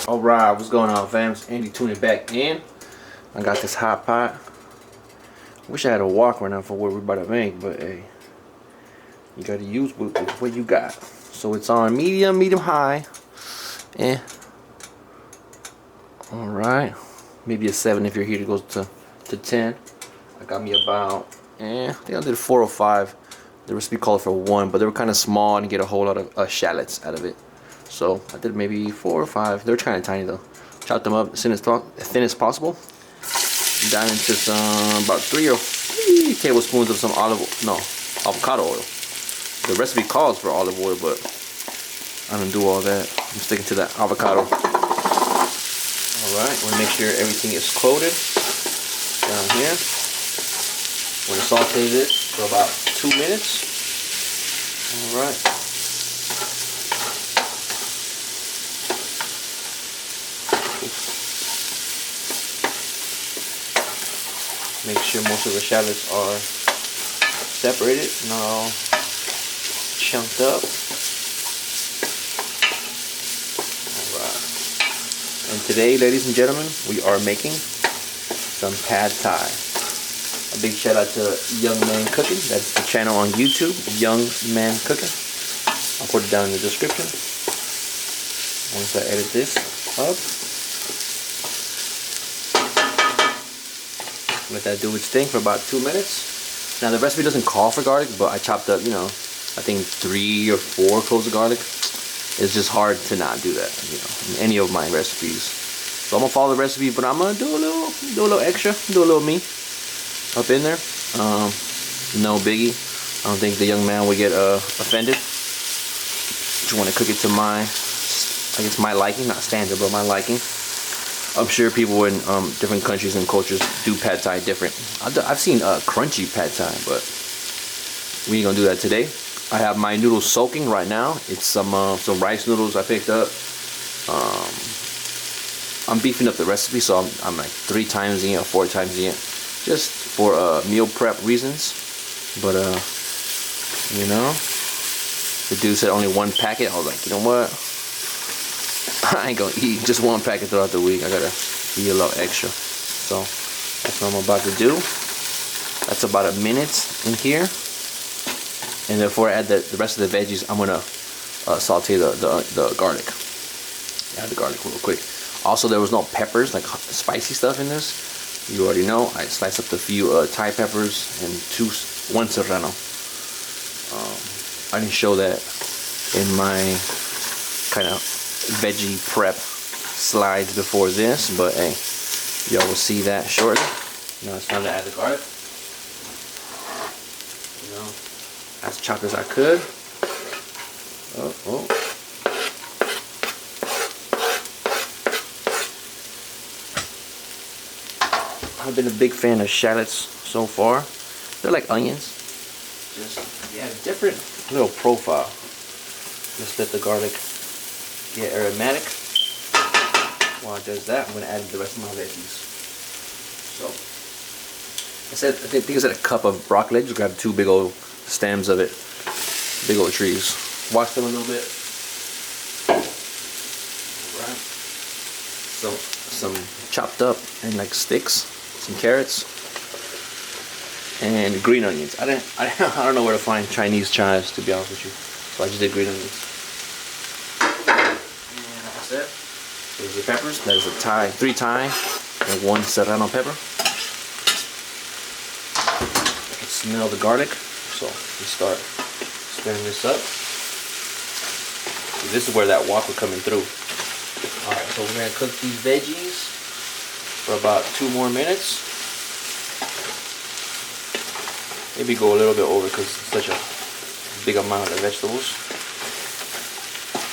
Alright, what's going on, fams? Andy tuning back in. I got this hot pot. Wish I had a wok right now for what we're about to make, but hey, you gotta use what you got. So it's on medium high. Alright. Maybe a 7 if your heater goes to 10. I got me about, I think I did 4 or 5. The recipe called for 1, but they were kind of small and you get a whole lot of shallots out of it. So I did maybe 4 or 5. They're kind of tiny though. Chop them up as thin as possible. Down into some about 3 tablespoons of some avocado oil. The recipe calls for olive oil, but I don't do all that. I'm sticking to that avocado. Alright, want to make sure everything is coated down here. Want to saute this for about 2 minutes. Alright. Make sure most of the shallots are separated, not all chunked up. Alright. And today, ladies and gentlemen, we are making some pad thai. A big shout out to Young Man Cooking. That's the channel on YouTube, Young Man Cooking. I'll put it down in the description once I edit this up. Let that do its thing for about 2 minutes. Now the recipe doesn't call for garlic, but I chopped up, I think 3 or 4 cloves of garlic. It's just hard to not do that, in any of my recipes. So I'm gonna follow the recipe, but I'm gonna do a little extra, do a little me up in there. No biggie. I don't think the young man would get offended. Just want to cook it to my liking, not standard, but my liking. I'm sure people in different countries and cultures do pad thai different. I've seen crunchy pad thai, but we ain't gonna do that today. I have my noodles soaking right now. It's some rice noodles I picked up. I'm beefing up the recipe, so I'm like 3 times in it or 4 times in it, just for meal prep reasons. But the dude said only 1 packet. I was like, you know what? I ain't gonna eat just 1 packet throughout the week. I gotta eat a little extra. So that's what I'm about to do. That's about a minute in here. And before I add the rest of the veggies, I'm gonna saute the garlic. Add the garlic real quick. Also, there was no peppers, like spicy stuff in this. You already know. I sliced up a few Thai peppers and 1 serrano. I didn't show that in my kind of veggie prep slides before this, but hey, y'all will see that shortly. Now it's time to add the garlic. You know, as chopped as I could. Oh. I've been a big fan of shallots so far. They're like onions. Just, yeah, different little profile. Let's let the garlic get aromatic. While it does that, I'm going to add the rest of my veggies. So, I think I said a cup of broccoli. Just grab 2 big old stems of it. Big old trees. Wash them a little bit. Alright. So, some chopped up and like sticks. Some carrots. And green onions. I don't know where to find Chinese chives, to be honest with you. So I just did green onions. And like I said, there's the peppers. There's a 3 Thai and 1 serrano pepper. I can smell the garlic, so we start stirring this up. So this is where that wok will coming through. Alright, so we're gonna cook these veggies for about 2 more minutes. Maybe go a little bit over because it's such a big amount of vegetables.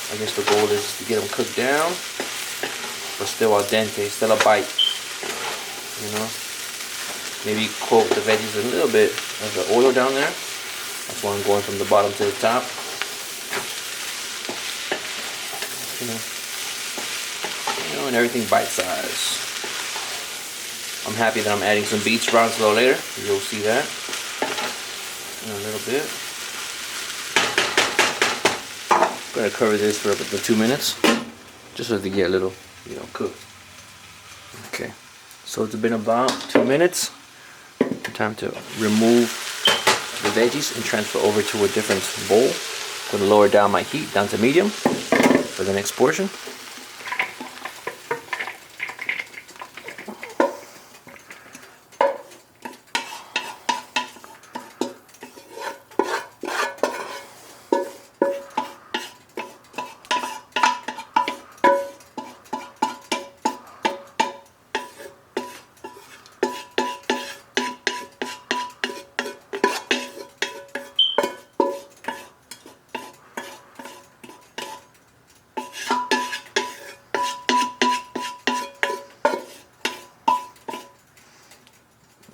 I guess the goal is to get them cooked down, but still al dente, still a bite. You know, maybe coat the veggies a little bit of the oil down there. That's why I'm going from the bottom to the top. You know, and everything bite size. I'm happy that I'm adding some beet sprouts a little later. You'll see that in a little bit. I'm gonna cover this for about 2 minutes, just so they get a little, cooked. Okay, so it's been about 2 minutes. Time to remove the veggies and transfer over to a different bowl. I'm gonna lower down my heat down to medium for the next portion.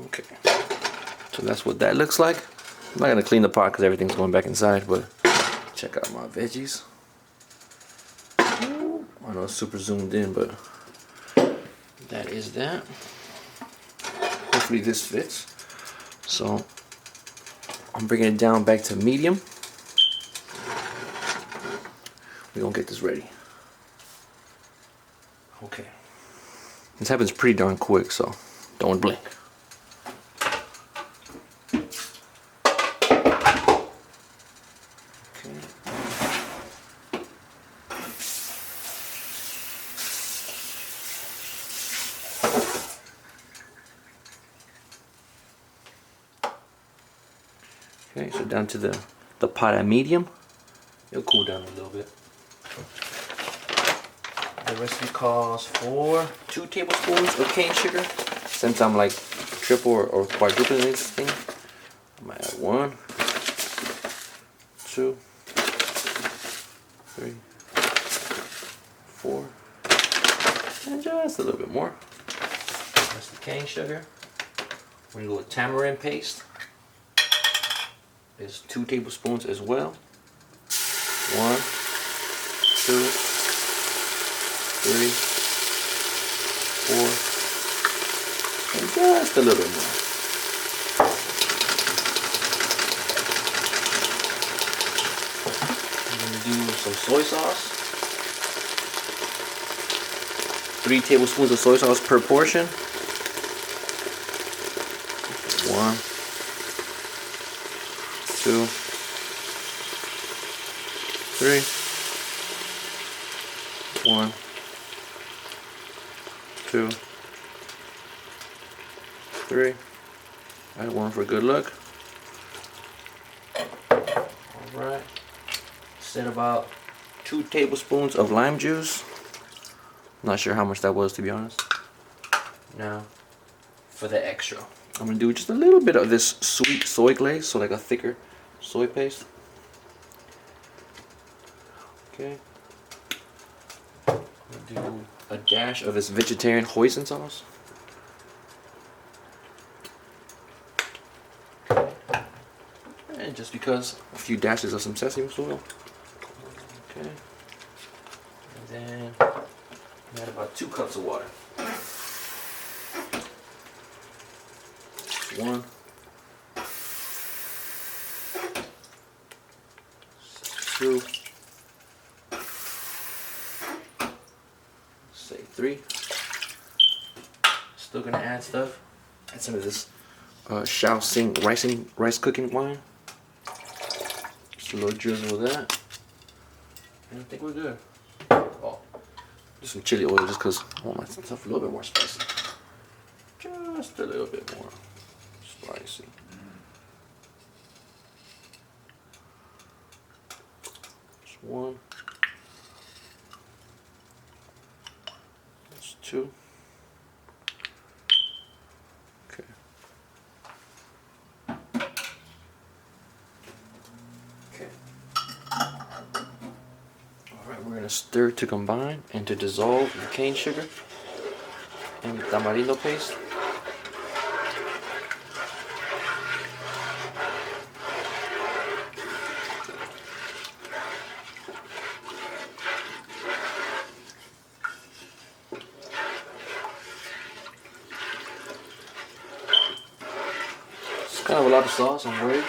Okay, so that's what that looks like. I'm not gonna clean the pot because everything's going back inside, but check out my veggies. I know it's super zoomed in, but that is that. Hopefully this fits. So I'm bringing it down back to medium. We're gonna get this ready. Okay. This happens pretty darn quick, so don't blink. Okay, so down to the pot at medium. It'll cool down a little bit. The recipe calls for 2 tablespoons of cane sugar. Since I'm like triple or quadrupling this thing, I might add 1, 2, 3, 4, and just a little bit more. That's the cane sugar. We're gonna go with tamarind paste. Is 2 tablespoons as well. 1, 2, 3, 4, and just a little bit more. I'm gonna do some soy sauce. 3 tablespoons of soy sauce per portion. 1, 2, 3, 1, 2, 3. Add 1 for good luck. Alright. Set about 2 tablespoons of lime juice. Not sure how much that was, to be honest. Now, for the extra, I'm gonna do just a little bit of this sweet soy glaze, so like a thicker soy paste. Okay. I'm gonna do a dash of this vegetarian hoisin sauce. And just because, a few dashes of some sesame oil. Okay. And then add about 2 cups of water. 1. 2. Say 3. Still gonna add stuff. Add some of this Shaoxing rice cooking wine. Just a little drizzle of that. And I think we're good. Oh, just some chili oil just because I want my stuff a little bit more spicy. Just a little bit more spicy. Just 1. That's 2. Okay. Okay. Alright, we're gonna stir to combine and to dissolve the cane sugar and the tamarindo paste. It's kind of a lot of sauce, I'm worried.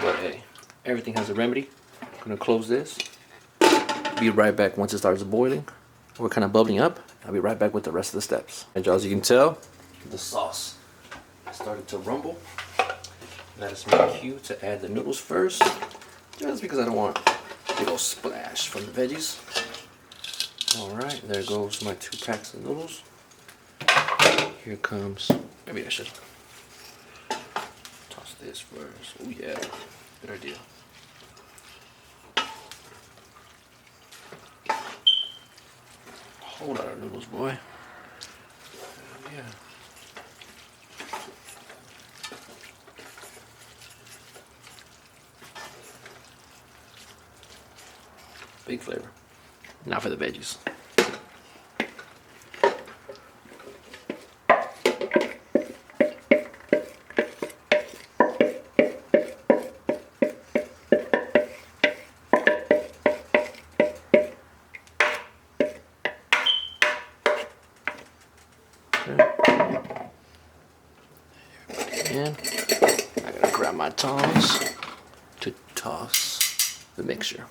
But hey, everything has a remedy. I'm gonna close this. Be right back once it starts boiling. We're kind of bubbling up. I'll be right back with the rest of the steps. And as you can tell, the sauce started to rumble. That is my cue to add the noodles first. Just because I don't want a big old splash from the veggies. Alright, there goes my 2 packs of noodles. Here comes, maybe I should toss this first. Oh yeah, good idea. Whole lot of noodles, boy. Yeah. Big flavor. Now for the veggies. And I gotta grab my tongs to toss the mixture.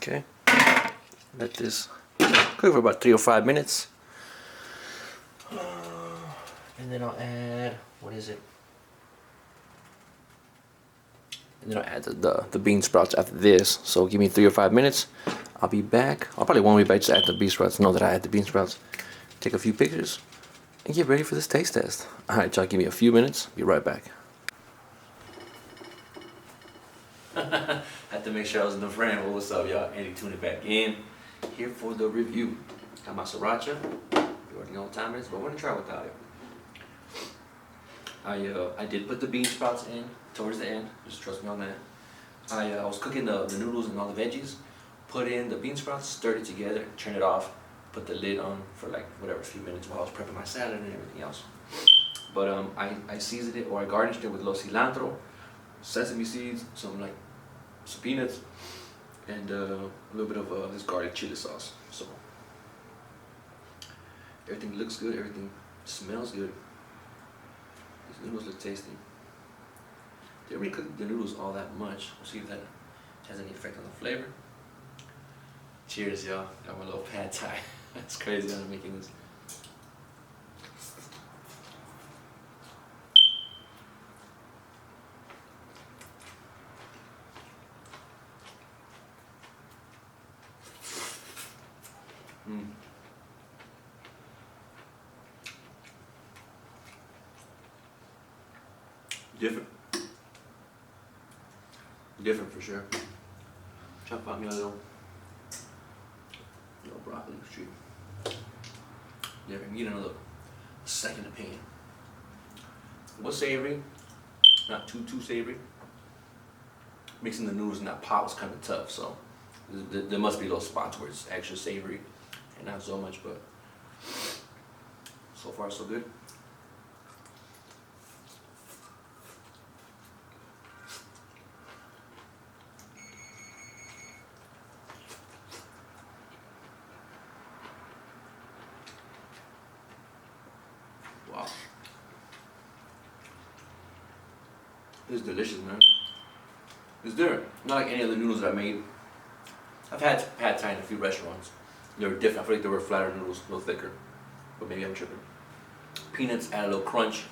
Okay, let this cook for about 3 or 5 minutes. And then I'll add, what is it? And then I'll add the bean sprouts after this. So give me 3 or 5 minutes. I'll be back. I'll probably won't be back just add the bean sprouts. Know that I add the bean sprouts. Take a few pictures and get ready for this taste test. Alright, y'all, give me a few minutes. Be right back. Had to make sure I was in the frame. Well, what's up, y'all? Andy tuning back in here for the review. Got my sriracha. You already know what time it is, but we're gonna try without it. I did put the bean sprouts in towards the end. Just trust me on that. I was cooking the noodles and all the veggies, put in the bean sprouts, stirred it together, turn it off, put the lid on for like whatever, a few minutes while I was prepping my salad and everything else. But I seasoned it, or I garnished it with a little cilantro, sesame seeds, some peanuts, and a little bit of this garlic chili sauce. So everything looks good, everything smells good. These noodles look tasty. Didn't really cook the noodles all that much. We'll see if that has any effect on the flavor. Cheers, y'all. Got my little pad thai. That's crazy how I'm making this. Different. Different for sure. Chop out me a little broccoli tree. Different. Get another second opinion. It was savory, not too savory. Mixing the noodles in that pot was kind of tough, so there must be those spots where it's extra savory and not so much, but so far so good. Wow. This is delicious, man. It's different. Not like any other noodles that I made. I've had pad thai in a few restaurants. They were different. I feel like they were flatter noodles, a little thicker. But maybe I'm tripping. Peanuts add a little crunch.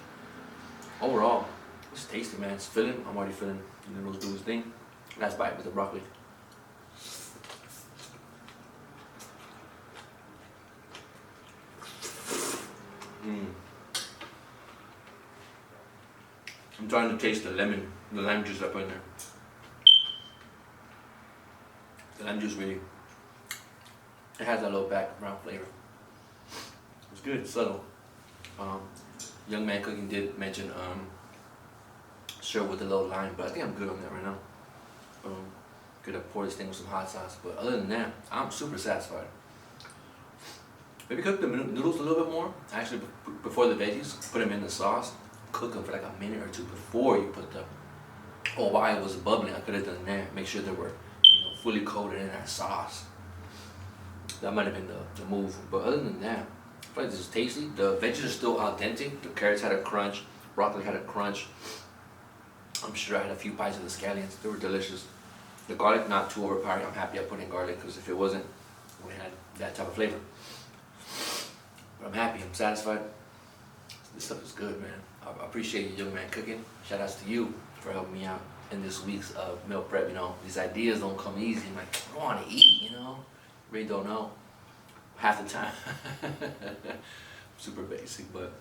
Overall, it's tasty, man. It's filling. I'm already feeling the noodles do its thing. Last bite with the broccoli. I'm trying to taste the lime juice I put in there. The lime juice really, it has that little background flavor. It's good, it's subtle. Young Man Cooking did mention sure with a little lime, but I think I'm good on that right now. Could pour this thing with some hot sauce, but other than that, I'm super satisfied. Maybe cook the noodles a little bit more. Actually, before the veggies, put them in the sauce. Cook them for like a minute or two before you put them. Or while it was bubbling, I could have done that. Make sure they were, fully coated in that sauce. That might have been the move. But other than that, I feel like this is tasty. The veggies are still al dente. The carrots had a crunch. Broccoli had a crunch. I'm sure I had a few bites of the scallions. They were delicious. The garlic, not too overpowering. I'm happy I put in garlic because if it wasn't, it wouldn't have that type of flavor. But I'm happy. I'm satisfied. This stuff is good, man. I appreciate you, Young Man Cooking. Shout outs to you for helping me out in this week's meal prep. These ideas don't come easy. I'm like, I want to eat, Really don't know. Half the time. Super basic, but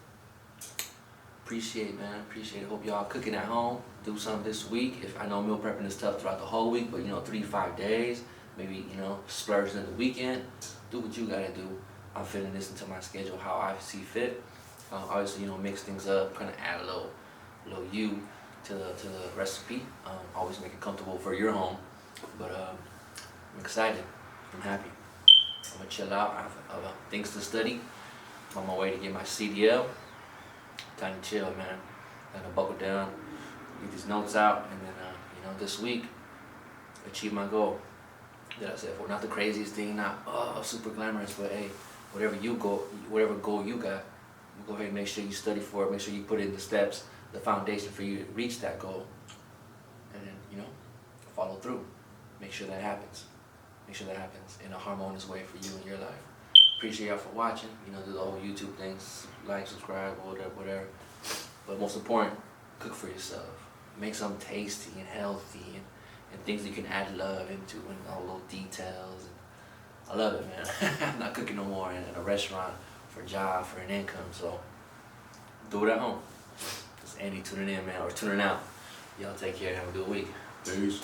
appreciate it, man. Appreciate it. Hope y'all cooking at home. Do something this week. If I know meal prepping is tough throughout the whole week, but 3 to 5 days, maybe splurge in the weekend. Do what you gotta do. I'm fitting this into my schedule how I see fit. Obviously, mix things up, kind of add a little you to the recipe. Always make it comfortable for your home. But I'm excited. I'm happy. I'm gonna chill out. I have things to study. I'm on my way to get my CDL. Time to chill, man. I'm gonna buckle down, get these notes out, and then this week achieve my goal. That I said for not the craziest thing, not super glamorous, but hey, whatever goal you got. Go ahead and make sure you study for it, make sure you put in the steps, the foundation for you to reach that goal. And then, follow through. Make sure that happens. Make sure that happens in a harmonious way for you and your life. Appreciate y'all for watching. The whole YouTube things, like, subscribe, whatever. But most important, cook for yourself. Make something tasty and healthy and things that you can add love into and all little details. I love it, man. I'm not cooking no more in a restaurant for a job, for an income, so do it at home. This is Andy tuning in, man, or tuning out. Y'all take care, have a good week. Peace.